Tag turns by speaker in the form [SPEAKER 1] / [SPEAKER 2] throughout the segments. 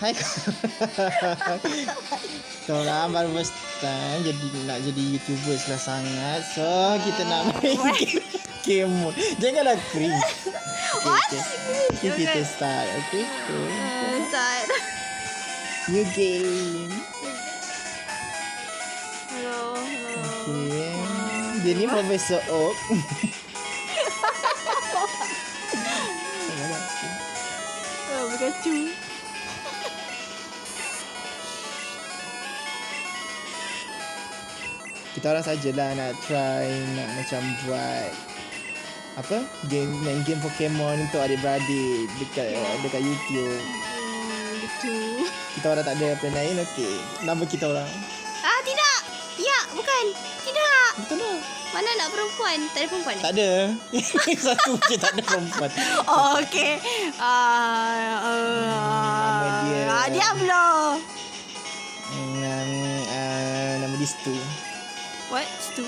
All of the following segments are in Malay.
[SPEAKER 1] Hai. Korang baru first time nak jadi YouTuber sudah sangat. So kita nak main game. Janganlah cringe. Okay. Kita start. Okay.
[SPEAKER 2] Start.
[SPEAKER 1] New game.
[SPEAKER 2] Hello.
[SPEAKER 1] Okay. Dia ni Profesor Oak.
[SPEAKER 2] Pikachu.
[SPEAKER 1] Kita orang sajalah nak try nak macam buat apa? Main game Pokemon untuk adik-beradik dekat YouTube.
[SPEAKER 2] Betul.
[SPEAKER 1] Kita orang tak ada apa lain. Okey. Nama kita orang.
[SPEAKER 2] Tidak. Ya, bukan. Tidak.
[SPEAKER 1] Betul lah.
[SPEAKER 2] Mana nak perempuan? Tak ada perempuan.
[SPEAKER 1] Tak ada. Satu je tak ada perempuan.
[SPEAKER 2] Oh, okey.
[SPEAKER 1] Nama dia
[SPEAKER 2] Diablo.
[SPEAKER 1] Nama dia Stu.
[SPEAKER 2] What? Stu?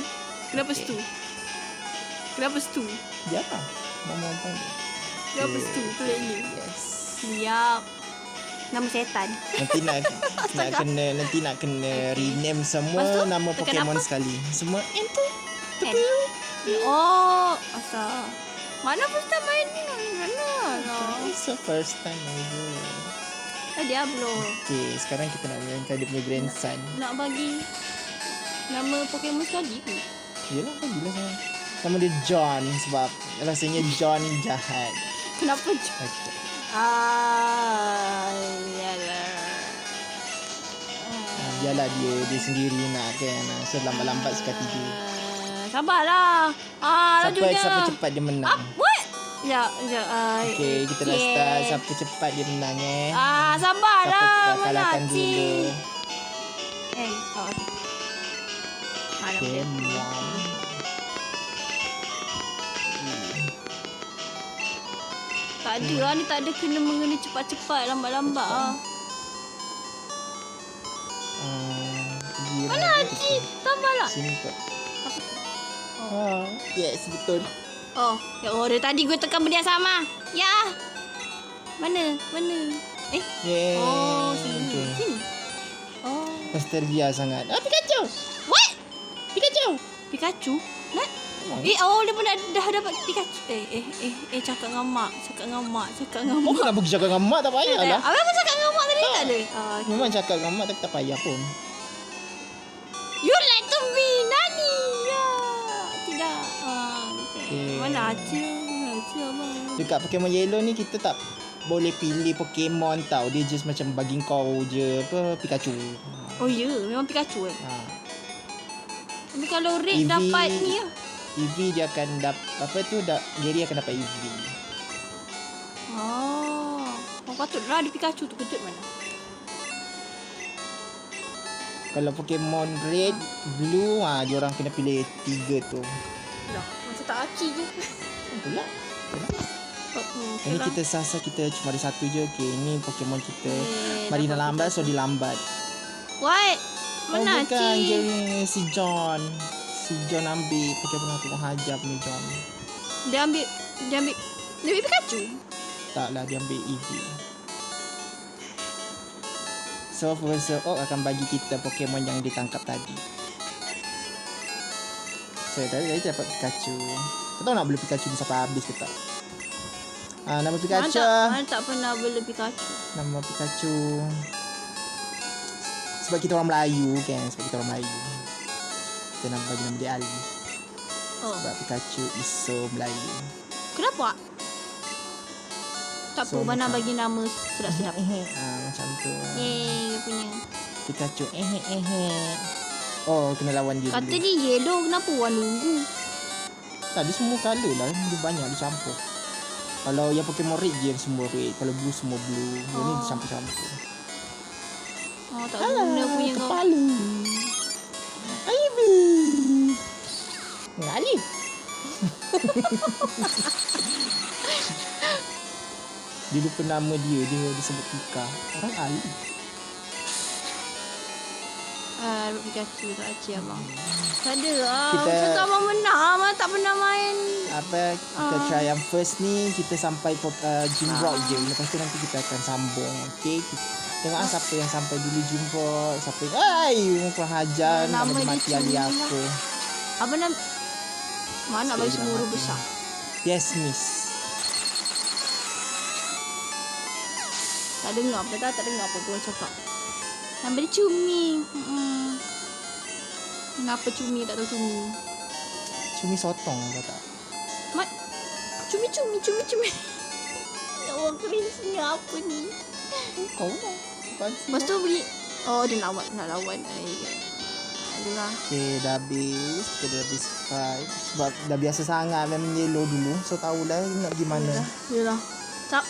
[SPEAKER 2] Kenapa Stu? Kenapa Stu?
[SPEAKER 1] Dia apa? Nama apa dia?
[SPEAKER 2] Kenapa Stu? Pelik ni.
[SPEAKER 1] Yes.
[SPEAKER 2] Siap. Nama setan.
[SPEAKER 1] Nanti nak kena rename semua
[SPEAKER 2] Lepas tu,
[SPEAKER 1] nama
[SPEAKER 2] tekan
[SPEAKER 1] Pokemon
[SPEAKER 2] apa?
[SPEAKER 1] sekali. Semua M tu.
[SPEAKER 2] Oh, asal. Mana first time main ni? Mana?
[SPEAKER 1] It's the first time ever.
[SPEAKER 2] Diablo.
[SPEAKER 1] Okay, sekarang kita nak mainkan dia punya grandson.
[SPEAKER 2] Nak bagi nama Pokemon sekali ke?
[SPEAKER 1] Yelah, bagilah saya. Nama dia John sebab rasanya John jahat.
[SPEAKER 2] Kenapa John?
[SPEAKER 1] Okay.
[SPEAKER 2] Yalah.
[SPEAKER 1] Biarlah dia sendiri nak kan. So lambat-lambat sekali dia.
[SPEAKER 2] Sabarlah. Lajunya.
[SPEAKER 1] Siapa cepat dia menang.
[SPEAKER 2] What? Sekejap.
[SPEAKER 1] Okay, kita dah start. Siapa cepat dia menang
[SPEAKER 2] Sabarlah.
[SPEAKER 1] Siapa kalahkan dulu.
[SPEAKER 2] Okay.
[SPEAKER 1] Okay, mom.
[SPEAKER 2] Tak ada lah ni, tak ada kena cepat-cepat, lambat-lambat Mana Haji? Tambahlah.
[SPEAKER 1] Sini kot.
[SPEAKER 2] Apa tu?
[SPEAKER 1] Yes, betul.
[SPEAKER 2] Oh, ya Allah, dari tadi gue tekan benda yang sama. Ya. Mana?
[SPEAKER 1] Yeah.
[SPEAKER 2] Oh, sini.
[SPEAKER 1] Okay.
[SPEAKER 2] Sini. Oh.
[SPEAKER 1] Nostalgia sangat. Pikachu.
[SPEAKER 2] What?
[SPEAKER 1] Pikachu.
[SPEAKER 2] Pikachu? Nak? Dia pun dah dapat Pikachu. Cakap dengan mak.
[SPEAKER 1] Oh, kenapa pergi cakap dengan mak? Tak payah lah.
[SPEAKER 2] Apa cakap dengan mak tadi? Tak ada.
[SPEAKER 1] Memang cakap dengan mak tapi tak payah pun.
[SPEAKER 2] You like to be nani? Ya. Tidak.
[SPEAKER 1] Okay.
[SPEAKER 2] Mana Haji abang?
[SPEAKER 1] Dekat Pokemon Yellow ni kita tak boleh pilih Pokemon tau. Dia just macam bagi kau je Pikachu.
[SPEAKER 2] Oh ya, memang Pikachu Tapi kalau Red
[SPEAKER 1] Eevee,
[SPEAKER 2] dapat ni
[SPEAKER 1] Eevee dia akan dapat Gary akan dapat Eevee.
[SPEAKER 2] patutlah ada Pikachu tu, kejut mana.
[SPEAKER 1] Kalau Pokemon Red, Blue, dia orang kena pilih 3 tu.
[SPEAKER 2] Lah, masa tak aci je.
[SPEAKER 1] Itulah. Ini
[SPEAKER 2] lah.
[SPEAKER 1] kita sasa kita cuma ada satu je. Okey, ini Pokemon kita. Marina lambat, so dilambat.
[SPEAKER 2] What? Mana
[SPEAKER 1] bukan,
[SPEAKER 2] aci?
[SPEAKER 1] dia si John. Si John ambil Pokemon aku hajar punya John.
[SPEAKER 2] Dia ambil Pikachu?
[SPEAKER 1] Taklah, dia ambil Eevee. So, Profesor Oak akan bagi kita Pokemon yang ditangkap tadi. So, tadi dapat Pikachu. Kau tahu nak beli Pikachu ni sampai habis ke tak? Nama Pikachu.
[SPEAKER 2] Mana tak pernah beli Pikachu.
[SPEAKER 1] Nama Pikachu. Sebab kita orang Melayu kan. Kita nak bagi nama dia Ali. Sebab Pikachu is so Melayu.
[SPEAKER 2] Kenapa? Tak apa, Bana bagi nama sedap-sedap.
[SPEAKER 1] Macam tu.
[SPEAKER 2] Dia punya
[SPEAKER 1] Pikachu Oh, kena lawan dia
[SPEAKER 2] kata
[SPEAKER 1] dulu.
[SPEAKER 2] dia yellow, kenapa warna ungu?
[SPEAKER 1] Tak, dia semua colour lah. Dia banyak dicampur. Kalau yang Pokemon Red je semua red. Kalau Blue semua Blue. Yang ni dicampur-campur.
[SPEAKER 2] Tak guna punya kau.
[SPEAKER 1] Kepala. Ivy. Ali. Dia lupa nama dia. Dia disebut Pika. Orang Ali.
[SPEAKER 2] Pikachu tak aci abang. Tak ada lah.
[SPEAKER 1] Kita-
[SPEAKER 2] Macam tu abang menang. Abang tak pernah main.
[SPEAKER 1] Kita try yang first ni. Kita sampai Gym Rock je. Lepas tu nanti kita akan sambung. Okay. Tengok siapa yang sampai dulu jumpa. Siapa yang ai kurang hajar
[SPEAKER 2] Nama
[SPEAKER 1] nama
[SPEAKER 2] dia
[SPEAKER 1] mati ali
[SPEAKER 2] Cumi
[SPEAKER 1] aku.
[SPEAKER 2] Apa nama? Mana bagi
[SPEAKER 1] Saya
[SPEAKER 2] semua huruf
[SPEAKER 1] mati.
[SPEAKER 2] besar?
[SPEAKER 1] Yes miss.
[SPEAKER 2] Tak dengar, tak dengar apa gua cakap. Nama dia Cumi. Kenapa Cumi tak tahu Cumi?
[SPEAKER 1] Cumi sotong kau tak?
[SPEAKER 2] Mat. Cumi. Ya Allah, cringe-nya apa ni?
[SPEAKER 1] Kau lah.
[SPEAKER 2] Lepas tu pergi. Oh, dia nak lawan. Adulah.
[SPEAKER 1] Okay, dah habis. Kita dah habis fight. Sebab dah biasa sangat main yellow dulu. So tahulah nak pergi mana.
[SPEAKER 2] Yalah. Tak.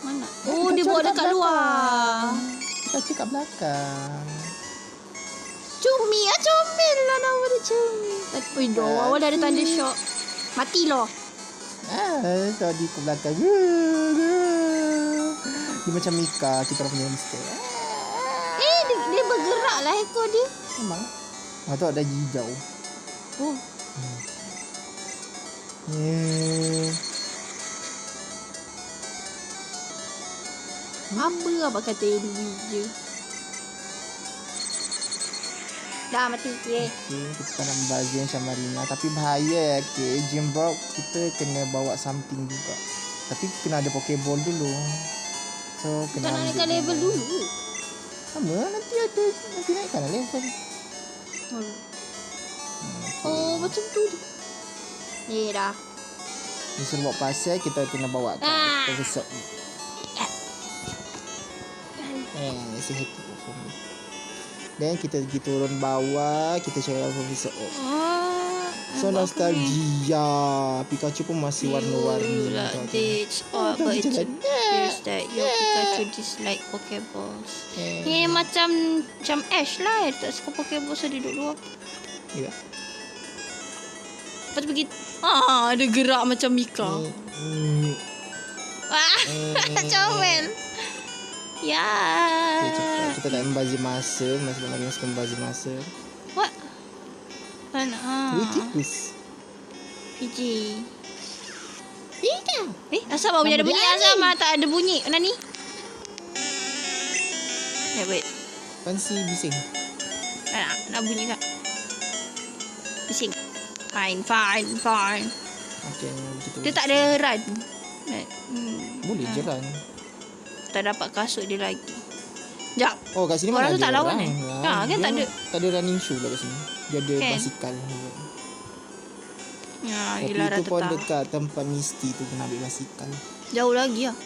[SPEAKER 2] Mana? Oh,
[SPEAKER 1] kita
[SPEAKER 2] dia bawa
[SPEAKER 1] cari kat
[SPEAKER 2] dekat luar.
[SPEAKER 1] Kita cek kat belakang.
[SPEAKER 2] Cumi, comel lah nama dia Cumi. Ui, awal dah ada tanda shock. Mati loh.
[SPEAKER 1] Tadi ke belakang. Dia macam Mika. Kita orang punya hamster.
[SPEAKER 2] Dia bergerak lah ekor dia.
[SPEAKER 1] Memang. Tu ada hijau.
[SPEAKER 2] Oh. Apa abang kata Elwi je. Dah mati ke.
[SPEAKER 1] Okay, kita nak membazir macam Marina. Tapi bahaya okay. Jimbok kita kena bawa something juga. Tapi kena ada Pokeball dulu. So
[SPEAKER 2] Kita
[SPEAKER 1] kena
[SPEAKER 2] nak naikkan level dulu.
[SPEAKER 1] Sama nanti ada. Nanti naikkan lah level.
[SPEAKER 2] Oh, macam tu. Dah.
[SPEAKER 1] Dia suruh bawa pasal. Kita kena bawa Profesor. Saya happy for me. Dan kita pergi turun bawah. Kita cari Profesor Oak. So nostalgia. Pikachu pun masih warna-warni.
[SPEAKER 2] Ditch or but it appears that your Pikachu dislike Pokeballs. Ni macam Ash lah. Dia tak suka Pokeballs, so dia duduk luar.
[SPEAKER 1] Ya.
[SPEAKER 2] Lepas tu pergi. Dia gerak macam Mika. Comel. Ya.
[SPEAKER 1] Kita tak membazir masa. Masih lagi suka membazir masa.
[SPEAKER 2] What? Mana?
[SPEAKER 1] Tikus.
[SPEAKER 2] PJ. Asal baru ada bunyi? Asal tak ada bunyi? Mana ni? Wait.
[SPEAKER 1] Fancy bising.
[SPEAKER 2] Nak bunyi tak? Bising. Fine.
[SPEAKER 1] Okay, begitu.
[SPEAKER 2] Dia tak ada run.
[SPEAKER 1] Boleh je kan.
[SPEAKER 2] Tak dapat kasut dia lagi. Sekejap.
[SPEAKER 1] Oh, kat sini
[SPEAKER 2] Orang
[SPEAKER 1] mana
[SPEAKER 2] tu tak
[SPEAKER 1] ada
[SPEAKER 2] lawan
[SPEAKER 1] orang.
[SPEAKER 2] kan tak ada.
[SPEAKER 1] Tak ada running shoe lah kat sini. Dia ada
[SPEAKER 2] Kan?
[SPEAKER 1] basikal.
[SPEAKER 2] Ya,
[SPEAKER 1] Tapi
[SPEAKER 2] dilarang
[SPEAKER 1] itu pun
[SPEAKER 2] tetap.
[SPEAKER 1] dekat tempat Misty tu kena ambil basikal.
[SPEAKER 2] Jauh lagi lah.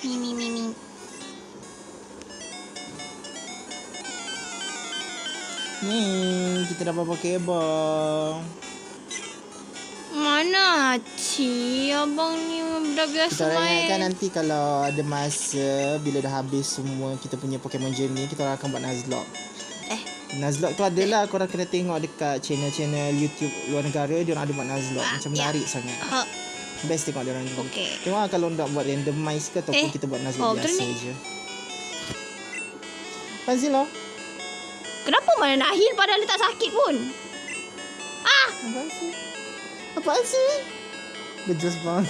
[SPEAKER 2] Mi.
[SPEAKER 1] Ni, kita dapat Pokeball.
[SPEAKER 2] Mana abang ni dah biasa
[SPEAKER 1] Kita orang ingatkan
[SPEAKER 2] main.
[SPEAKER 1] nanti kalau ada masa bila dah habis semua kita punya Pokemon Journey, kita orang akan buat Nuzlocke. Nuzlocke tu adalah korang kena tengok dekat channel-channel YouTube luar negara, dia orang ada buat Nuzlocke. Macam menarik sangat. Best tengok dia orang dulu.
[SPEAKER 2] Okey.
[SPEAKER 1] Tengok lah kalau nak buat randomize ke ataupun kita buat Nuzlocke
[SPEAKER 2] betul
[SPEAKER 1] biasa
[SPEAKER 2] ni.
[SPEAKER 1] je. Panzil lah.
[SPEAKER 2] Kenapa mana nak heal padahal dia tak sakit pun?
[SPEAKER 1] Apaan sih? Bejos banget.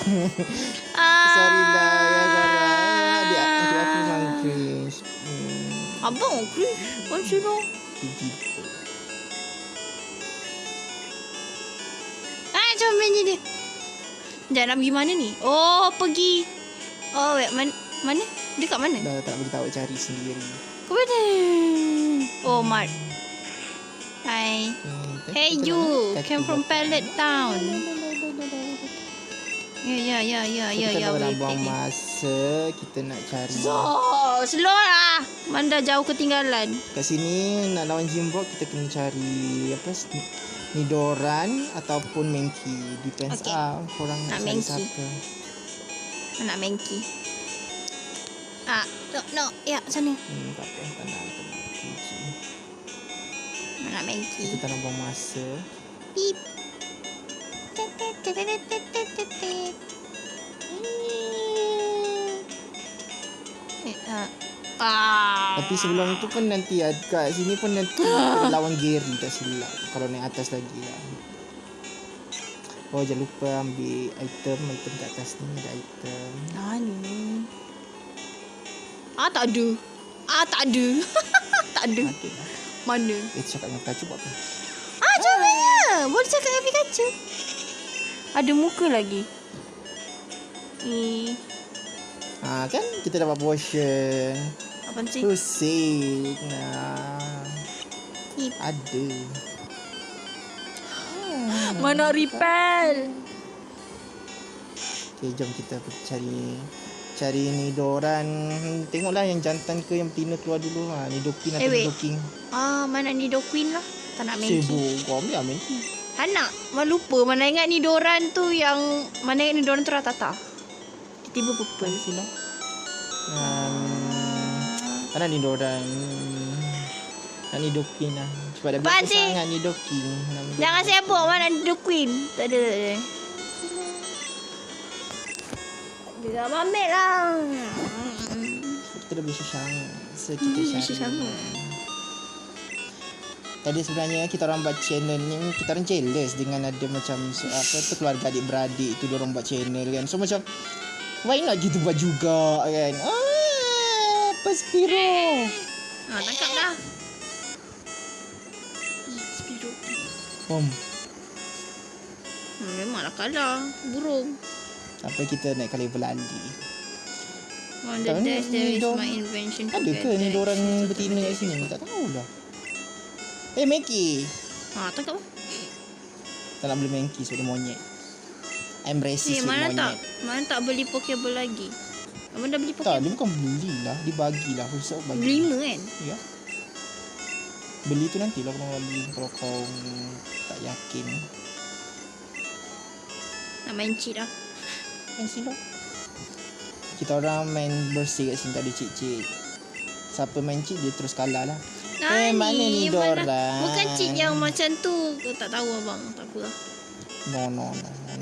[SPEAKER 1] Sorry lah ya korang. Dia aku memang cringe.
[SPEAKER 2] Abang cringe. Macam tu.
[SPEAKER 1] Begitu.
[SPEAKER 2] Comel je dia. Sekejap nak pergi mana ni? Oh, pergi. Oh, wait. Mana? Dia kat mana?
[SPEAKER 1] Dah tak beritahu cari sendiri.
[SPEAKER 2] Ke mana? Oh, Mat. Hi. Hey you, came from Pallet Town. Ya.
[SPEAKER 1] Kita dah
[SPEAKER 2] Wait,
[SPEAKER 1] buang
[SPEAKER 2] wait.
[SPEAKER 1] masa. Kita nak cari.
[SPEAKER 2] Slow lah. Mana dah jauh ketinggalan.
[SPEAKER 1] Kat sini nak lawan Jimbok kita kena cari apa? Nidoran ataupun Mankey. Depends
[SPEAKER 2] Okay.
[SPEAKER 1] korang
[SPEAKER 2] Nak
[SPEAKER 1] nak cari
[SPEAKER 2] Mankey.
[SPEAKER 1] siapa.
[SPEAKER 2] Nak Mankey. No. Ya, sana.
[SPEAKER 1] Tak apa. Tak nak.
[SPEAKER 2] Nak Mankey.
[SPEAKER 1] Kita tak nak buang masa.
[SPEAKER 2] Beep.
[SPEAKER 1] Tapi sebelum itu pun nanti kat sini pun nanti kita lawan Gary tak silap. Kalau naik atas lagi lah. Oh jangan lupa ambil item kat atas ni ada item.
[SPEAKER 2] Ni. Tak ada. Tak ada. Tak ada.
[SPEAKER 1] Ada lah.
[SPEAKER 2] Mana?
[SPEAKER 1] Cakap dengan Pikachu buat apa?
[SPEAKER 2] Macam mana? Boleh cakap dengan Pikachu. Ada muka lagi.
[SPEAKER 1] Kan kita dapat potion.
[SPEAKER 2] Apa sih?
[SPEAKER 1] Pusing. Ada.
[SPEAKER 2] Mana repel?
[SPEAKER 1] Okay, jom kita cari Nidoran. Tengoklah yang jantan ke yang betina keluar dulu. Nidoking atau
[SPEAKER 2] wait.
[SPEAKER 1] Nidoking.
[SPEAKER 2] Mana Nidoqueen lah. Tak nak Mankey.
[SPEAKER 1] Sibuk. Kau ambil Mankey.
[SPEAKER 2] Anak, lupa. Mana ingat Nidoran tu yang... Mana ingat Nidoran tu Rattata. Tiba-tiba purple.
[SPEAKER 1] Silap. Mana Nidoran? Nak Nidoking lah. Sebab dah biasa
[SPEAKER 2] Pakcik.
[SPEAKER 1] sangat Nidoking.
[SPEAKER 2] Jangan sibuk. Mana Nidoqueen? Tak ada. Dia dah ambil lah.
[SPEAKER 1] Kita dah bisa sangat. So kita
[SPEAKER 2] Bisa sangat.
[SPEAKER 1] Tadi sebenarnya kita orang buat channel ni, kita orang jealous dengan ada macam keluarga adik-beradik tu diorang buat channel kan. So macam why not kita buat juga kan. Spiro.
[SPEAKER 2] Tangkap dah. Spiro. Memanglah kalah. Burung.
[SPEAKER 1] Apa kita naik ke level Ali?
[SPEAKER 2] On the
[SPEAKER 1] Tak,
[SPEAKER 2] desk there is
[SPEAKER 1] Nidor-
[SPEAKER 2] my invention.
[SPEAKER 1] Ada ke ni orang betina kat sini? Tak tahulah. Mankey.
[SPEAKER 2] Tangkap lah.
[SPEAKER 1] Tak nak beli Mankey sebab dia monyet. I'm racist with monyet.
[SPEAKER 2] Mana tak beli Pokeball lagi? Abang dah beli
[SPEAKER 1] Tak,
[SPEAKER 2] Pokeball?
[SPEAKER 1] dia bukan belilah. Dia bagilah. Khusus bagi.
[SPEAKER 2] Beli 5 kan?
[SPEAKER 1] Ya. Beli tu nantilah kalau beli. Kalau kau tak yakin.
[SPEAKER 2] Nak main cheat lah.
[SPEAKER 1] Kan silap. Kita orang main bersih kat sini, tak ada cheat-cheat. Siapa main cheat dia terus kalah lah. Mana ni Nidoran?
[SPEAKER 2] Bukan cheat yang macam tu. Tak tahu abang. Tak apa lah.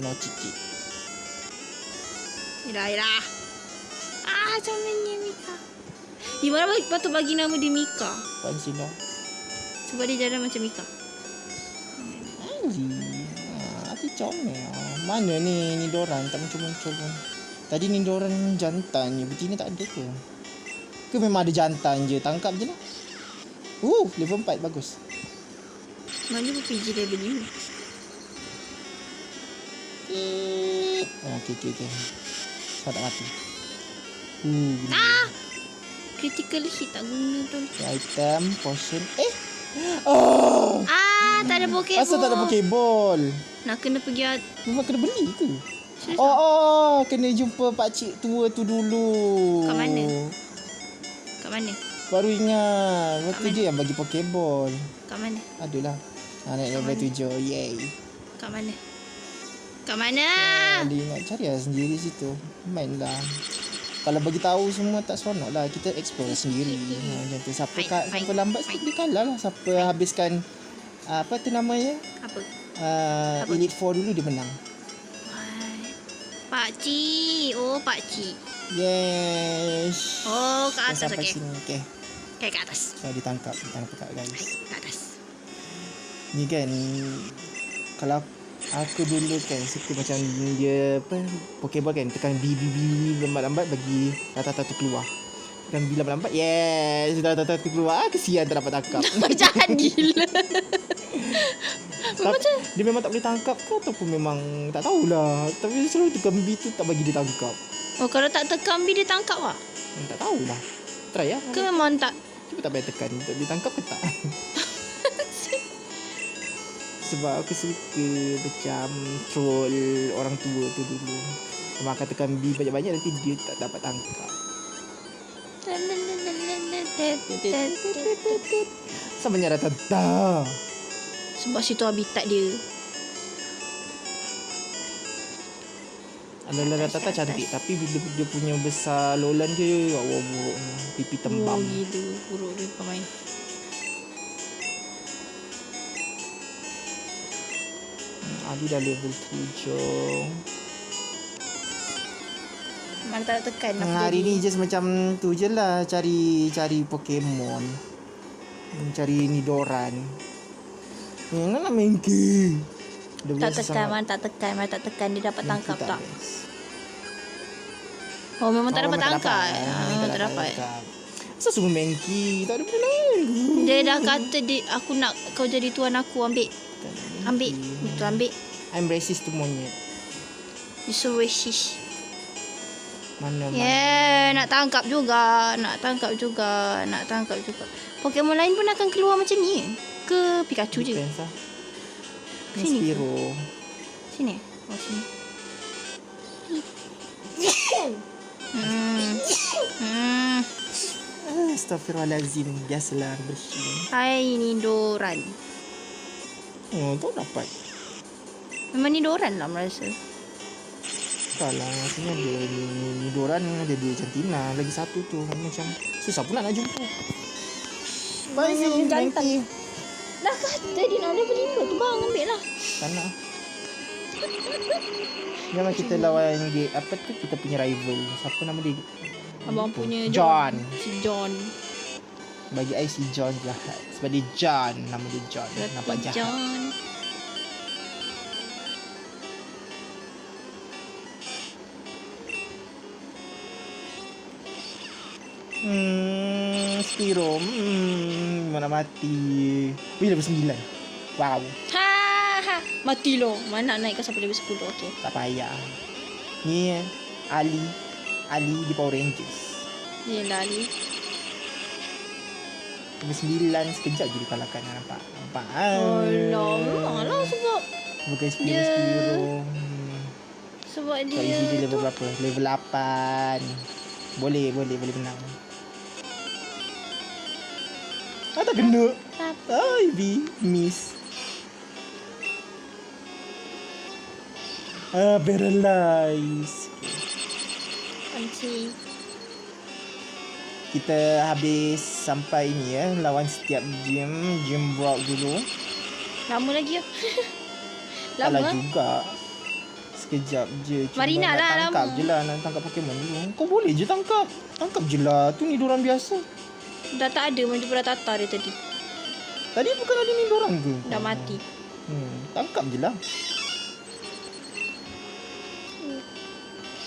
[SPEAKER 1] No cheat.
[SPEAKER 2] Yelah. Macam mana Mika? Gimana patut bagi nama dia Mika?
[SPEAKER 1] Kan silap.
[SPEAKER 2] Sebab dia jalan macam Mika.
[SPEAKER 1] Tapi comel. Mana ni Nidoran? Tak muncul-muncul pun. Tadi Nidoran jantan je. Betina tak ada ke? Ke memang ada jantan je? Tangkap je lah. Level 4 bagus.
[SPEAKER 2] Mana pun PG level 5.
[SPEAKER 1] Okay. Saya tak mati.
[SPEAKER 2] Critical hit tak guna tu.
[SPEAKER 1] Item, potion.
[SPEAKER 2] Tak ada Pokeball.
[SPEAKER 1] Asal tak ada Pokeball?
[SPEAKER 2] Nak kena pergi
[SPEAKER 1] Memang kena beli ke?
[SPEAKER 2] Serius
[SPEAKER 1] Kena jumpa pakcik tua tu dulu.
[SPEAKER 2] Kat mana?
[SPEAKER 1] Baru ingat. Waktu
[SPEAKER 2] mana?
[SPEAKER 1] dia yang bagi Pokeball.
[SPEAKER 2] Kat mana?
[SPEAKER 1] Adalah. Naik level 7. Yay.
[SPEAKER 2] Kat mana?
[SPEAKER 1] Dia ingat cari lah sendiri situ. Main lah. Kalau bagi tahu semua tak seronok lah. Kita explore sendiri. Macam tu. Siapa lambat sikit dia kalah lah. Siapa habiskan apa tu namanya?
[SPEAKER 2] Apa?
[SPEAKER 1] Elite 4 dulu dia menang.
[SPEAKER 2] Pakcik. Pakcik.
[SPEAKER 1] Yes.
[SPEAKER 2] Kat atas.
[SPEAKER 1] Sampai
[SPEAKER 2] Okay.
[SPEAKER 1] sini. Okay.
[SPEAKER 2] Okay, kat atas.
[SPEAKER 1] Ditangkap guys.
[SPEAKER 2] Kat atas.
[SPEAKER 1] Ni kan kalau aku dulu kan suka macam dia Pokeball kan tekan B lambat-lambat bagi Rattata tu keluar. Tekan B lambat-lambat. Yes, Rattata tu keluar. Kesian tak dapat tangkap.
[SPEAKER 2] Jahat gila.
[SPEAKER 1] Dia memang tak boleh tangkap ke ataupun memang tak tahulah. Tapi selalu tekan B tu tak bagi dia tangkap.
[SPEAKER 2] Kalau tak tekan B dia tangkap lah.
[SPEAKER 1] Tak tahulah. Try lah.
[SPEAKER 2] Ke memang tak?
[SPEAKER 1] Cuba tak payah tekan. Tak boleh tangkap ke tak? Sebab aku suka macam troll orang tua tu dulu. Memang akan tekan B banyak-banyak nanti dia tak dapat tangkap. Samanya Rattata.
[SPEAKER 2] Sebab situ habitat dia.
[SPEAKER 1] Ala-ala Rattata cantik. Tapi bila dia punya besar lolan dia, Allah buruknya. Pipi tembam.
[SPEAKER 2] Gila. Buruk dia pemain.
[SPEAKER 1] Ali dah level 7.
[SPEAKER 2] Mana tak nak tekan.
[SPEAKER 1] Hari ni just macam tu je lah. Cari Pokemon. Cari Nidoran. Nak Mankey.
[SPEAKER 2] Tak tekan. Mana tak tekan. Dia dapat tangkap tak? Oh, memang tak dapat angkat.
[SPEAKER 1] Tak
[SPEAKER 2] Tak dapat.
[SPEAKER 1] Asal semua Mengki? Tak ada benda lain.
[SPEAKER 2] Dia dah kata aku nak kau jadi tuan aku. Ambil. Betul, ambil.
[SPEAKER 1] I'm racist tu monyet.
[SPEAKER 2] You so racist.
[SPEAKER 1] Mana?
[SPEAKER 2] Yeah, nak tangkap juga. Pokemon lain pun akan keluar macam ni ke Pikachu je?
[SPEAKER 1] Depends lah. Ni
[SPEAKER 2] Sini.
[SPEAKER 1] Spiro.
[SPEAKER 2] Sini. Oh, sini.
[SPEAKER 1] Astaghfirullahalazim. Biasalah bersih.
[SPEAKER 2] Hai, ni Doran.
[SPEAKER 1] Oh, tu dapat.
[SPEAKER 2] Memang ni Doran lah merasa.
[SPEAKER 1] Tak lah, maksudnya dia ni Doran ada dua jantina. Lagi satu tu macam susah pula nak jumpa. Baik ni
[SPEAKER 2] jantan.
[SPEAKER 1] Mengki.
[SPEAKER 2] Dah kata dia nak ada pelindung tu bang, ambil lah.
[SPEAKER 1] Tak nak. Jangan kita lawan dia. Apa tu kita punya rival. Siapa nama dia?
[SPEAKER 2] Abang punya
[SPEAKER 1] John.
[SPEAKER 2] Si John.
[SPEAKER 1] Bagi I si John jahat. Sebab dia John. Nama dia John. Nampak jahat.
[SPEAKER 2] John.
[SPEAKER 1] Spiro. Mana mati. Wih, level 9. Wow.
[SPEAKER 2] Ha. Mati lo. Mana nak naik ke sampai level 10. Okey.
[SPEAKER 1] Tak payah. Ni Ali. Ali di Power Rangers.
[SPEAKER 2] Yelah Ali.
[SPEAKER 1] Level 9 sekejap je dikalahkan. Nampak?
[SPEAKER 2] Alah lah sebab
[SPEAKER 1] Bukan Spiro.
[SPEAKER 2] Dia-
[SPEAKER 1] Spiro.
[SPEAKER 2] sebab
[SPEAKER 1] Tak isi dia
[SPEAKER 2] dia
[SPEAKER 1] level berapa? Level 8. Boleh menang. Tak kena. Ivy miss. Paralyze.
[SPEAKER 2] Panci.
[SPEAKER 1] Kita habis sampai ni ya, lawan setiap gym Brock dulu.
[SPEAKER 2] Lama lagi ya.
[SPEAKER 1] Taklah
[SPEAKER 2] Lama.
[SPEAKER 1] juga. Sekejap je. Cuma
[SPEAKER 2] Marina
[SPEAKER 1] nak
[SPEAKER 2] lah,
[SPEAKER 1] tangkap
[SPEAKER 2] lama.
[SPEAKER 1] je lah. Nak tangkap Pokemon dulu. Kau boleh je tangkap. Tangkap je lah. Tu ni dorang biasa.
[SPEAKER 2] Dah tak ada macam Rattata dia tadi.
[SPEAKER 1] Tadi bukan ada ni dorang ke?
[SPEAKER 2] Dah mati.
[SPEAKER 1] Tangkap je lah.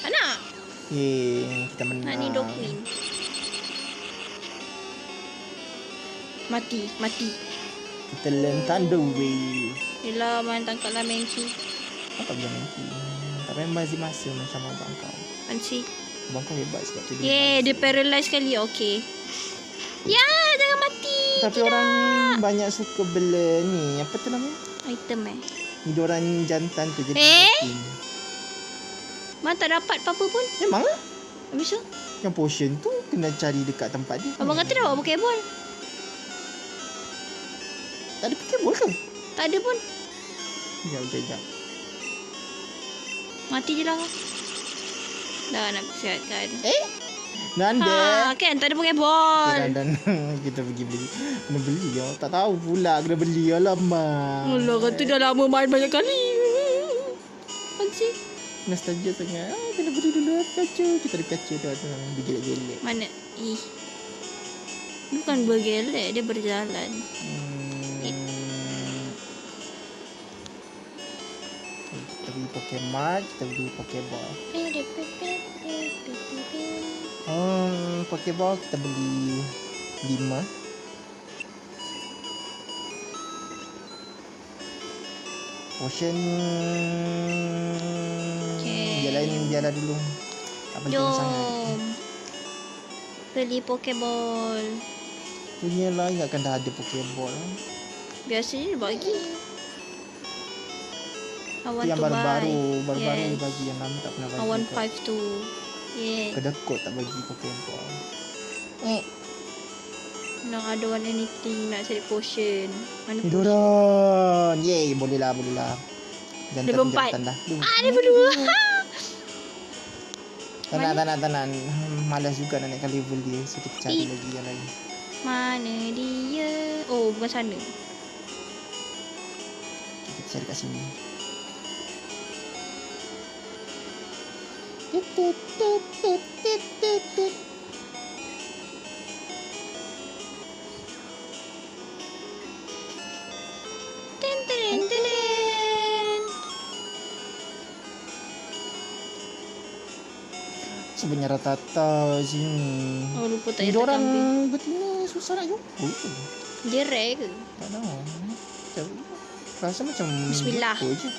[SPEAKER 2] Anak.
[SPEAKER 1] Kita menang.
[SPEAKER 2] Nak ni Queen. Mati.
[SPEAKER 1] Kita learn Thunder Wave.
[SPEAKER 2] Yelah main tangkap lah Mengki.
[SPEAKER 1] Tangkap je nanti. Tak payah basi masa macam abang kau.
[SPEAKER 2] Panci.
[SPEAKER 1] Abang kau hebat sebab tu
[SPEAKER 2] Dia paralyze sekali. Okey. Ya, jangan mati.
[SPEAKER 1] Tapi orang banyak suka bela ni. Apa tu namanya?
[SPEAKER 2] Item
[SPEAKER 1] Ni diorang jantan tu jadi potion.
[SPEAKER 2] Mana tak dapat apa-apa pun.
[SPEAKER 1] Memang lah.
[SPEAKER 2] Habis tu?
[SPEAKER 1] Yang potion tu kena cari dekat tempat dia.
[SPEAKER 2] Abang kata dah bawa Pokeball.
[SPEAKER 1] Tak ada Pokeball ke?
[SPEAKER 2] Tak ada pun.
[SPEAKER 1] Sekejap.
[SPEAKER 2] Mati je lah. Dah nak sihatkan.
[SPEAKER 1] Nanda.
[SPEAKER 2] Kan tak ada Pokeball.
[SPEAKER 1] Dan kita pergi beli. Kena beli ya. Tak tahu pula kena beli. Alamak.
[SPEAKER 2] Allah kata dah lama main banyak kali. Panci.
[SPEAKER 1] Nostalgia sangat. Kena beli dulu Pikachu. Kita ada Pikachu tu. Bergelek-gelek.
[SPEAKER 2] Mana? Bukan bergelek, dia berjalan.
[SPEAKER 1] Kita beli Pokemon. Kita beli Pokeball. Pokeball kita beli 5. Potion Biarlah dulu. Tak penting sangat.
[SPEAKER 2] Jom. Beli Pokeball.
[SPEAKER 1] Punyalah ingatkan dah ada Pokeball.
[SPEAKER 2] Biasanya dia bagi. I want
[SPEAKER 1] Yang
[SPEAKER 2] to
[SPEAKER 1] baru-baru
[SPEAKER 2] buy.
[SPEAKER 1] dia
[SPEAKER 2] Yes.
[SPEAKER 1] bagi. Yang lama tak pernah bagi.
[SPEAKER 2] I want
[SPEAKER 1] kat.
[SPEAKER 2] 5 tu. Yeah.
[SPEAKER 1] Kedekut tak bagi Pokeball.
[SPEAKER 2] Nak ada want anything. Nak cari potion. Mana
[SPEAKER 1] Ni
[SPEAKER 2] potion?
[SPEAKER 1] dorang. Yeay, boleh lah.
[SPEAKER 2] Level 4.
[SPEAKER 1] Jantan dah.
[SPEAKER 2] Level 2.
[SPEAKER 1] Tak nak. Malas juga nak naikkan level dia. So kita cari lagi yang lain.
[SPEAKER 2] Mana dia? Oh, bukan sana.
[SPEAKER 1] Kita cari kat sini.
[SPEAKER 2] Ten, ten, ten, ten.
[SPEAKER 1] sebenarnya Rattata sini.
[SPEAKER 2] Oh, lupa tak
[SPEAKER 1] Dia
[SPEAKER 2] ada
[SPEAKER 1] orang
[SPEAKER 2] kambing.
[SPEAKER 1] betina susah nak jumpa.
[SPEAKER 2] Dia rare ke?
[SPEAKER 1] Tak tahu. Macam rasa macam
[SPEAKER 2] Bismillah.
[SPEAKER 1] jumpa je.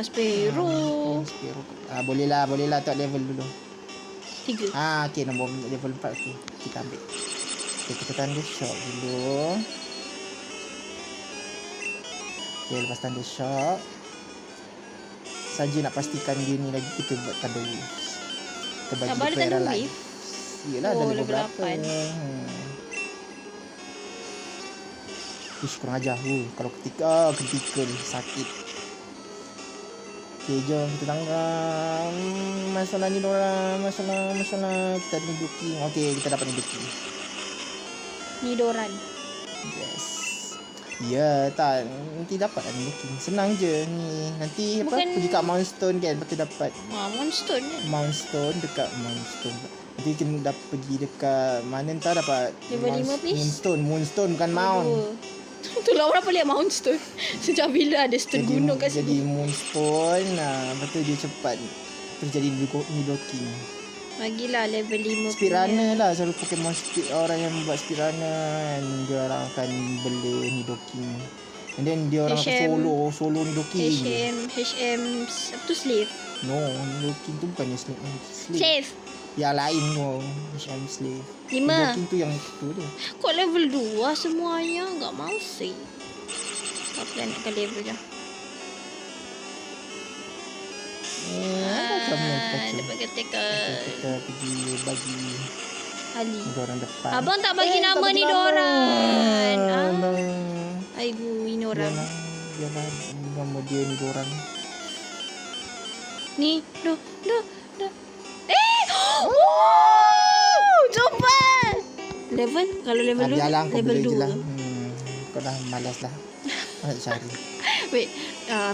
[SPEAKER 2] Sparrow.
[SPEAKER 1] Sparrow. Boleh lah tak level dulu.
[SPEAKER 2] 3.
[SPEAKER 1] Okey, nombor level 4 okey. Kita ambil. Okay, kita tanda shop dulu. Okay, lepas tanda shop, saja nak pastikan dia ni lagi kita buat tanda wolves. Kita bagi
[SPEAKER 2] Abang ada tanda
[SPEAKER 1] life. Yelah,
[SPEAKER 2] Oh,
[SPEAKER 1] dah level
[SPEAKER 2] level
[SPEAKER 1] berapa.
[SPEAKER 2] 8.
[SPEAKER 1] Ish, kurang ajar. Kalau critical sakit. Okay, jom kita tangkap masalah ni dorang. Masalah kita ada Nidoking. Okay, kita dapat Nidoking.
[SPEAKER 2] Nidoran.
[SPEAKER 1] Yes. Ya, tak. Nanti dapat lah Nidoking. Senang je ni. Nanti pergi kat Mount Stone kan. Lepas tu dapat
[SPEAKER 2] Monster ni.
[SPEAKER 1] Mount Stone. Dekat Mount Stone. Nanti kita pergi dekat mana entah dapat
[SPEAKER 2] Level 5 please.
[SPEAKER 1] Moonstone bukan Mount.
[SPEAKER 2] Itulah orang pelik Mount Stone. Sejak bila ada stone gunung kat
[SPEAKER 1] Jadi
[SPEAKER 2] sini.
[SPEAKER 1] Moonstone. Lepas tu dia cepat. Terus jadi Nidoking.
[SPEAKER 2] Bagilah level 5
[SPEAKER 1] Speed runner lah. Selalu Pokemon speed. Orang yang buat speed runner kan, dia orang akan bela Nidoking. And then dia orang akan solo Nidoking.
[SPEAKER 2] HM apa tu slave?
[SPEAKER 1] No, Nidoking tu bukannya slave.
[SPEAKER 2] Slave.
[SPEAKER 1] Yang lain tu HM slave.
[SPEAKER 2] 5.
[SPEAKER 1] Nidoking tu yang tu dia.
[SPEAKER 2] Kok level 2 semuanya? Enggak mau sih. Tak plan nak ke level je.
[SPEAKER 1] Macam mana
[SPEAKER 2] dapat ketika
[SPEAKER 1] kita pergi bagi
[SPEAKER 2] Ali.
[SPEAKER 1] orang depan.
[SPEAKER 2] Abang tak bagi nama ni Doran. Aibu ini orang.
[SPEAKER 1] Biarlah nama dia ni Doran.
[SPEAKER 2] Ni, dah. Oh! Cepat. Level kalau level 2 level 2.
[SPEAKER 1] Kau dah malas lah. Nak cari.
[SPEAKER 2] Wait,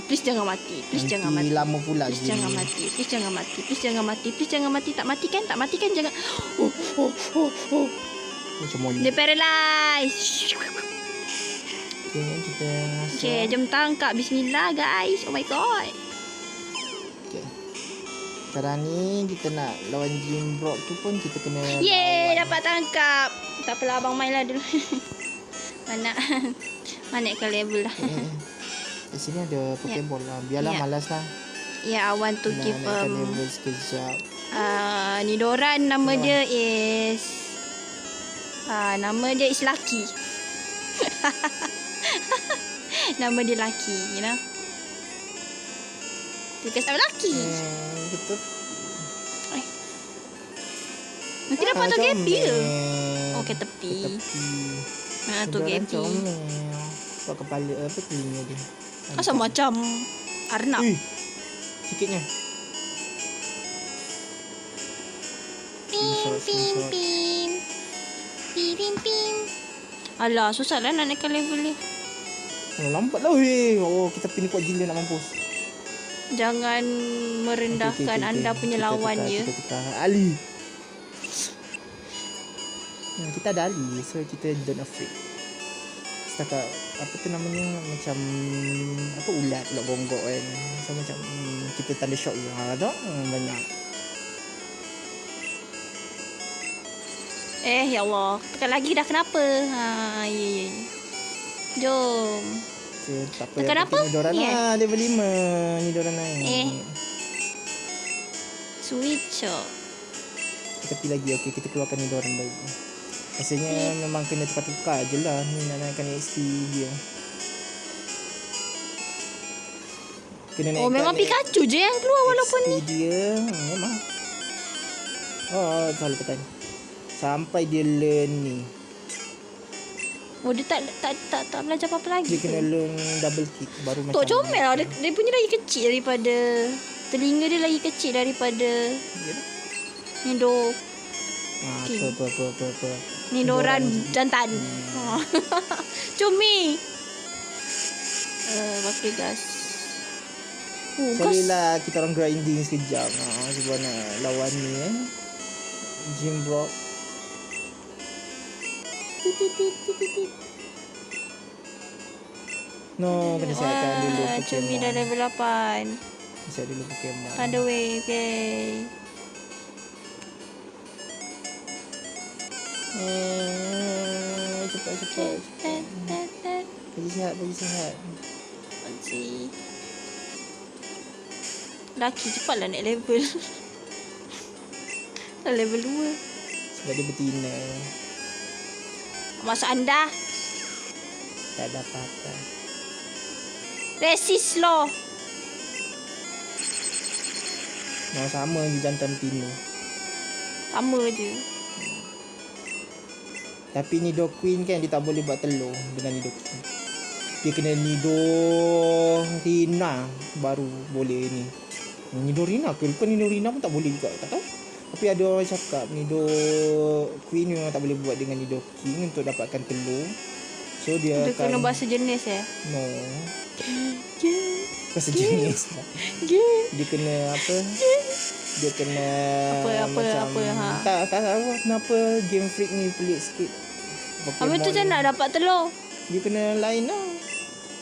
[SPEAKER 2] please jangan mati. Please jangan mati.
[SPEAKER 1] Lama pula
[SPEAKER 2] Please jangan mati. Please jangan mati. Please jangan mati. Please jangan mati. Tak matikan, jangan.
[SPEAKER 1] Macam mana?
[SPEAKER 2] Dia paralyzed. Okay, jom tangkap. Bismillah guys. Oh my god.
[SPEAKER 1] Okay. Sekarang ni kita nak lawan Jimbrock tu pun kita kena
[SPEAKER 2] Yeay, dapat tangkap. Tak apalah, abang main lah dulu. Mana ke level lah.
[SPEAKER 1] Di sini ada Pokeball lah. Biarlah malas lah.
[SPEAKER 2] Yeah, I want to give
[SPEAKER 1] naikkan level sekejap.
[SPEAKER 2] Nidoran nama dia is Lucky. Nama dia Lucky, you know. Because I'm lucky.
[SPEAKER 1] Betul.
[SPEAKER 2] Nanti dapat tu gapi ke? Oh, ke tepi. Tu gapi.
[SPEAKER 1] Buat kepala apa telinga dia.
[SPEAKER 2] Asal macam Arnab.
[SPEAKER 1] Sikitnya.
[SPEAKER 2] Pim. Alah, susah lah nak naikkan level ni.
[SPEAKER 1] Lambat lah weh. Oh, kita pilih kuat gila nak mampus.
[SPEAKER 2] Jangan merendahkan anda punya lawan je.
[SPEAKER 1] Kita Ali. Kita ada Ali, so kita don't afraid. Setakat apa tu namanya, macam apa ulat gonggok kan. So macam kita tanda shock je. Tu banyak.
[SPEAKER 2] Ya Allah, tekan lagi dah kenapa? Ya. Jom.
[SPEAKER 1] Tak apa.
[SPEAKER 2] Tekan apa?
[SPEAKER 1] Nidoran lah, level 5. Nidoran naik.
[SPEAKER 2] Switcher.
[SPEAKER 1] Kita pilih lagi. Okey, kita keluarkan Nidoran baik. Rasanya memang kena tukar-tukar je lah ni nak naikkan XP dia. Kena naikkan
[SPEAKER 2] memang Pikachu je yang keluar walaupun
[SPEAKER 1] XP
[SPEAKER 2] ni.
[SPEAKER 1] Dia memang. Salah tekan. Sampai dia learn ni.
[SPEAKER 2] Oh, dia tak belajar apa-apa lagi.
[SPEAKER 1] Dia kena learn double kick baru macam.
[SPEAKER 2] Tok comel lah. Dia punya lagi kecil daripada telinga dia lagi kecil daripada Nido.
[SPEAKER 1] Apa.
[SPEAKER 2] Nidoran jantan. Cumi. Pakai gas.
[SPEAKER 1] Boleh lah kita orang grinding sekejap. Sebab nak lawan ni Jimbrock. No, kena siapkan dulu.
[SPEAKER 2] Cumi dah level 8.
[SPEAKER 1] Bisa dulu Pokemon.
[SPEAKER 2] Run away. Okay.
[SPEAKER 1] Cepat. Bagi sihat.
[SPEAKER 2] Let's see. Laki cepatlah naik level. Dah level 2.
[SPEAKER 1] Sebab dia betina.
[SPEAKER 2] Maksud anda?
[SPEAKER 1] Tak ada apa-apa.
[SPEAKER 2] Resist lo.
[SPEAKER 1] Mau sama je jantan betina.
[SPEAKER 2] Sama je.
[SPEAKER 1] Tapi Nidoqueen kan dia tak boleh buat telur dengan Nidoqueen. Dia kena Nidorina baru boleh ni. Nidorina ke? Bukan Nidorina pun tak boleh juga. Tak tahu. Tapi ada orang cakap Nidoqueen memang tak boleh buat dengan Nidoking untuk dapatkan telur. So dia
[SPEAKER 2] Dia
[SPEAKER 1] akan
[SPEAKER 2] kena bahasa jenis
[SPEAKER 1] no. Bahasa jenis lah. Dia kena apa? Dia kena Tak tahu lah kenapa Game Freak ni pelik sikit.
[SPEAKER 2] Habis tu macam nak dapat telur?
[SPEAKER 1] Dia kena lain lah.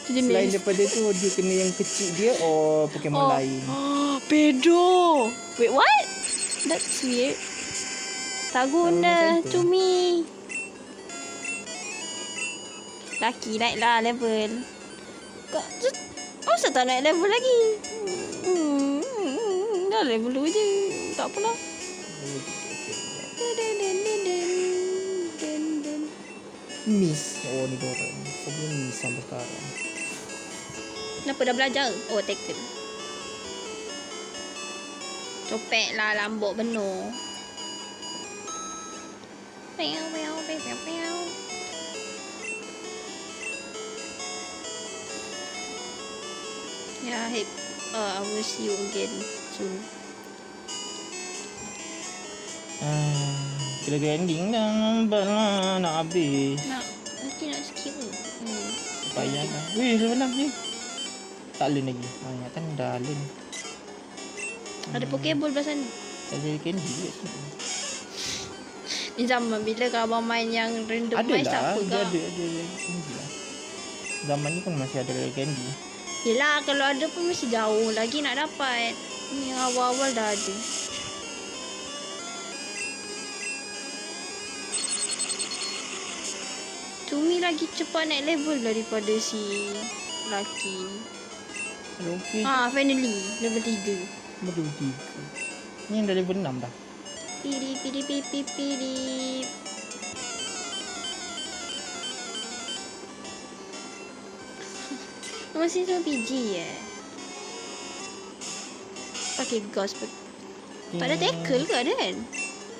[SPEAKER 2] Tu jenis.
[SPEAKER 1] Selain daripada tu dia kena yang kecil dia Pokemon lain.
[SPEAKER 2] Pedo. Wait, what? That's weird. Tak guna
[SPEAKER 1] macam tu.
[SPEAKER 2] cumi. Laki naiklah level. Kau masa tak naik level lagi? Dah level 2 je. Tak apalah.
[SPEAKER 1] Miss. Ni dorang. Problem miss sampai sekarang.
[SPEAKER 2] Kenapa dah belajar? Oh, tackle. Copek lah lambuk benuh. Pew. Yeah, I will see you again soon.
[SPEAKER 1] Kira grinding dah lambat lah nak habis.
[SPEAKER 2] Nanti nak skip ke?
[SPEAKER 1] Payah lah. Weh, lepas ni. Tak learn lagi. Ingatkan dah learn.
[SPEAKER 2] Ada Pokeball belah sana.
[SPEAKER 1] Tak jadi candy kat sini.
[SPEAKER 2] Ni zaman bila kau abang main yang random
[SPEAKER 1] Ada
[SPEAKER 2] main
[SPEAKER 1] lah.
[SPEAKER 2] siapa
[SPEAKER 1] Dia
[SPEAKER 2] kau?
[SPEAKER 1] ada candy lah. Zaman ni pun masih ada candy.
[SPEAKER 2] Yelah, kalau ada pun mesti jauh lagi nak dapat. Ni yang awal-awal dah ada. Cumi lagi cepat naik level daripada si lelaki ni.
[SPEAKER 1] Kalau okey.
[SPEAKER 2] Finally. Level 3.
[SPEAKER 1] Level 3. Ni yang dah level 6 dah.
[SPEAKER 2] Pidip. Masih sama PG pakai ghost. Tak ada tackle ke ada kan?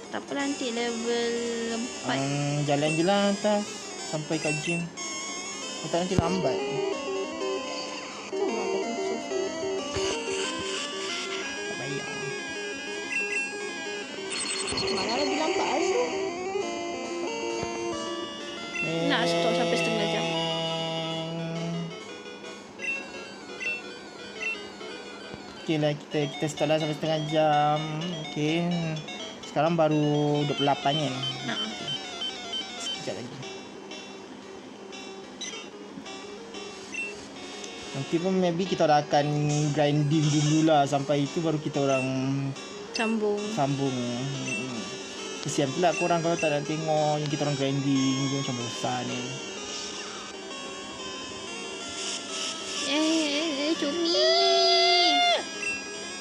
[SPEAKER 2] Tak apalah, nanti level 4.
[SPEAKER 1] Jalan je lah atas sampai kat gym. Tak nanti lambat. Tak payah.
[SPEAKER 2] Malah lagi lambat asal. Nak stop sampai setengah jam. Okay lah, kita start lah sampai setengah jam. Okay. Sekarang baru 28 kan? Sekejap lagi. Nanti pun maybe kita orang akan grinding dululah. Sampai itu baru kita orang sambung. Kesian pula korang kalau tak nak tengok yang kita orang grinding. Dia macam bosan ni. Cumi.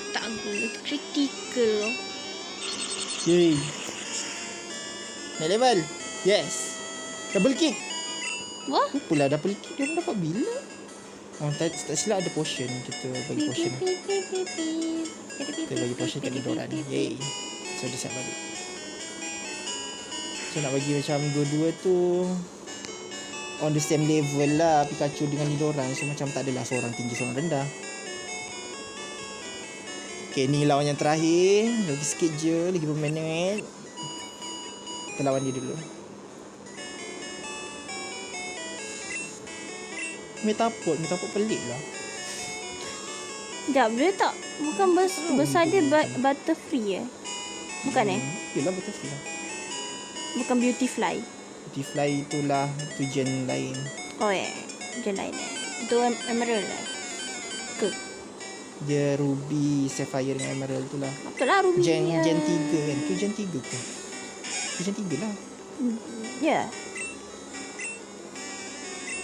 [SPEAKER 2] Tak guna, critical. Yay. Naik level. Yes. Double kick. Wah?
[SPEAKER 1] Pula double kick dia dapat bila? Tak silap ada potion. Kita bagi potion. Kita bagi potion kat Nidoran. Yay. So dia siap balik. So nak bagi macam dua-dua tu on the same level lah, Pikachu dengan Nidoran. So macam tak adalah seorang tinggi seorang rendah. Okay, ni lawan yang terakhir. Lagi sikit je, lagi berapa minit. Kita lawan dia dulu. Metapod pelik lah.
[SPEAKER 2] Sekejap, dia tak. Bukan besar dia Butterfree Bukan
[SPEAKER 1] Yelah, Butterfree lah.
[SPEAKER 2] Bukan Beautyfly.
[SPEAKER 1] Beautyfly itulah tujuan lain.
[SPEAKER 2] Oh gen lain Itu Emerald lah ke? Dia ruby, sapphire dengan emerald tu lah.
[SPEAKER 3] Betul lah Ruby.
[SPEAKER 2] Gen 3 kan? Tu Gen 3 ke? Tu Gen 3 lah.
[SPEAKER 3] Ya.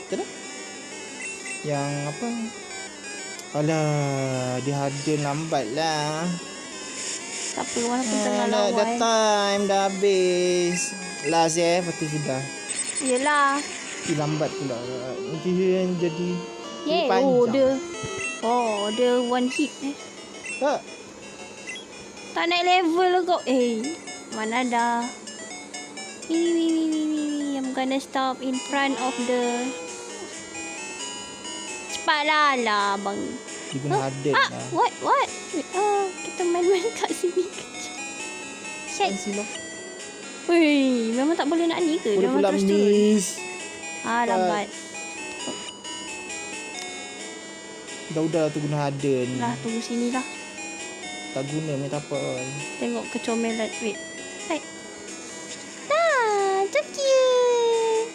[SPEAKER 2] Betul lah. Yang apa? Alah, dia ada lambat lah.
[SPEAKER 3] Tak apa, walaupun tengah
[SPEAKER 2] Dah
[SPEAKER 3] lawan.
[SPEAKER 2] time, dah habis. Last lepas tu sudah.
[SPEAKER 3] Yelah.
[SPEAKER 2] Lambat pula. Nanti dia yang jadi
[SPEAKER 3] Yeah.
[SPEAKER 2] panjang.
[SPEAKER 3] Dia one hit
[SPEAKER 2] Tak.
[SPEAKER 3] Tak naik level kau. Mana dah. Ni. I'm gonna stop in front of the. Cepatlah lah bang.
[SPEAKER 2] Dia guna harden lah.
[SPEAKER 3] What? Kita main-main kat sini kejap. Shit.
[SPEAKER 2] Silap.
[SPEAKER 3] Weh, memang tak boleh nak ni ke?
[SPEAKER 2] Boleh
[SPEAKER 3] Memang
[SPEAKER 2] pula
[SPEAKER 3] terus turun.
[SPEAKER 2] miss.
[SPEAKER 3] Lambat.
[SPEAKER 2] Dah tu guna harden.
[SPEAKER 3] Lah, tunggu sini lah.
[SPEAKER 2] Tak guna main apa.
[SPEAKER 3] Tengok kecomelan. Wait. Hai. Dah, so cute.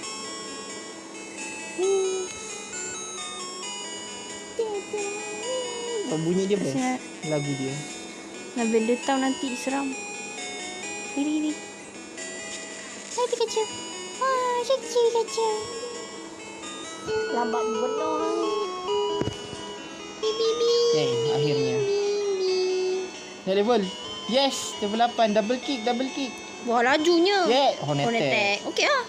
[SPEAKER 2] Apa bunyi dia best?
[SPEAKER 3] Kesian.
[SPEAKER 2] Lagu dia.
[SPEAKER 3] Lavender Town nanti seram. Ini. Hai Pikachu. Wah, so cute Pikachu. Lambat benar. Bibi.
[SPEAKER 2] Akhirnya. Naik level. Yes, level 8. Double kick.
[SPEAKER 3] Wah, lajunya.
[SPEAKER 2] Yeah, Hornet attack.
[SPEAKER 3] Okey lah.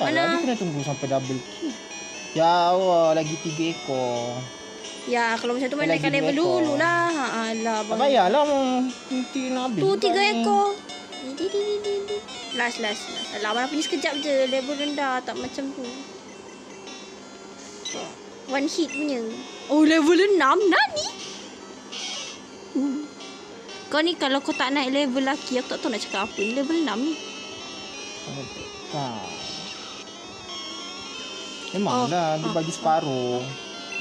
[SPEAKER 2] Tak
[SPEAKER 3] Mana?
[SPEAKER 2] lah, dia kena tunggu sampai double kick. Ya Allah, lagi 3 ekor.
[SPEAKER 3] Ya, kalau macam tu
[SPEAKER 2] Lagi
[SPEAKER 3] naikkan level
[SPEAKER 2] 2 ekor.
[SPEAKER 3] dulu lah. Alah,
[SPEAKER 2] Tak
[SPEAKER 3] bang.
[SPEAKER 2] payahlah, nanti nak habis.
[SPEAKER 3] Tu
[SPEAKER 2] juga
[SPEAKER 3] 3
[SPEAKER 2] ni.
[SPEAKER 3] ekor. Last. Alah, abang ni sekejap je. Level rendah. Tak macam tu. One hit punya. Oh, level 6. Nani? Kau ni kalau kau tak naik level laki, aku tak tahu nak cakap apa. Ni level 6 ni.
[SPEAKER 2] Memanglah, dia bagi separuh.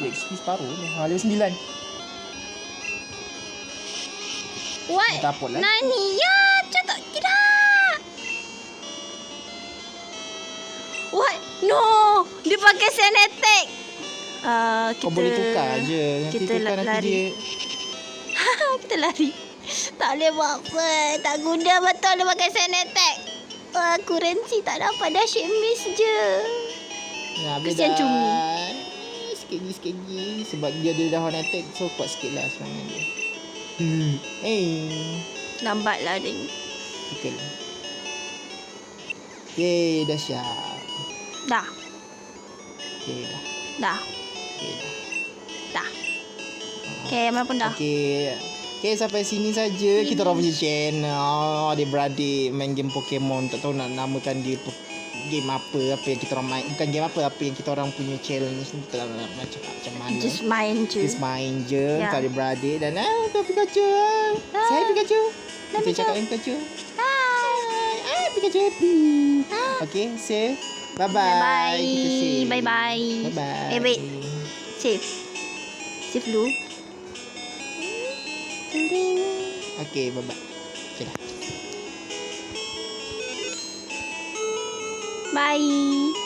[SPEAKER 2] Dia XP separuh ni. Level 9.
[SPEAKER 3] What?
[SPEAKER 2] Tak apa lah.
[SPEAKER 3] Nani? Ya, macam tak. Tidak. What? No. Dia pakai sand attack.
[SPEAKER 2] Kau boleh tukar je. Nanti
[SPEAKER 3] kita
[SPEAKER 2] tukar nanti
[SPEAKER 3] lari.
[SPEAKER 2] dia.
[SPEAKER 3] Kita lari. Tak boleh buat apa. Tak guna betul dia pakai sand attack. Currency tak dapat. Dah shit miss je.
[SPEAKER 2] Habis
[SPEAKER 3] Kesian
[SPEAKER 2] dah.
[SPEAKER 3] Cumi.
[SPEAKER 2] Sikit lagi. Sebab dia dah hornet attack. So kuat sikit lah serangan dia.
[SPEAKER 3] Lambat lah dia ni.
[SPEAKER 2] Betul. Okay, dah siap.
[SPEAKER 3] Dah.
[SPEAKER 2] Okay, dah.
[SPEAKER 3] Dah.
[SPEAKER 2] Okay, dah.
[SPEAKER 3] Dah. Okay, mana pun dah.
[SPEAKER 2] Okay, sampai sini saja kita orang punya channel. Adik-beradik main game Pokemon. Tak tahu nak namakan dia game apa yang kita orang main. Bukan game apa yang kita orang punya challenge ni. Kita nak macam mana.
[SPEAKER 3] Just main je.
[SPEAKER 2] Just main je.
[SPEAKER 3] Ya.
[SPEAKER 2] Kita adik-beradik. Dan tu Pikachu. Say Pikachu. Kita cakap dengan Pikachu. Hai Pikachu. Okay, say bye-bye. Kita say.
[SPEAKER 3] Bye-bye.
[SPEAKER 2] Bye-bye.
[SPEAKER 3] Wait. Save. Save dulu.
[SPEAKER 2] Okay, bye-bye. Okay dah.
[SPEAKER 3] Bye.